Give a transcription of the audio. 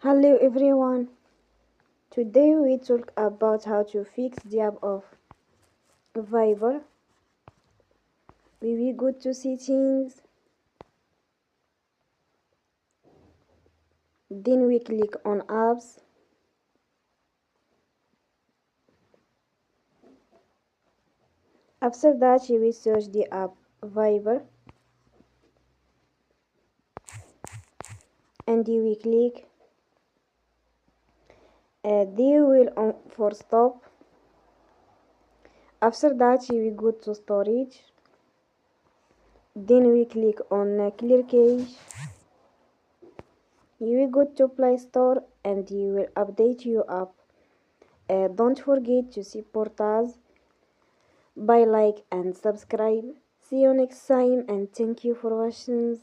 Hello everyone. Today we talk about how to fix the app of Viber. We will go to settings, then we click on apps. After that you will search the app Viber and you will click they will on for stop. After that you will go to storage, then we click on clear cache. You will go to Play Store and you will update your app. Don't forget to support us by like and subscribe. See you next time and thank you for watching.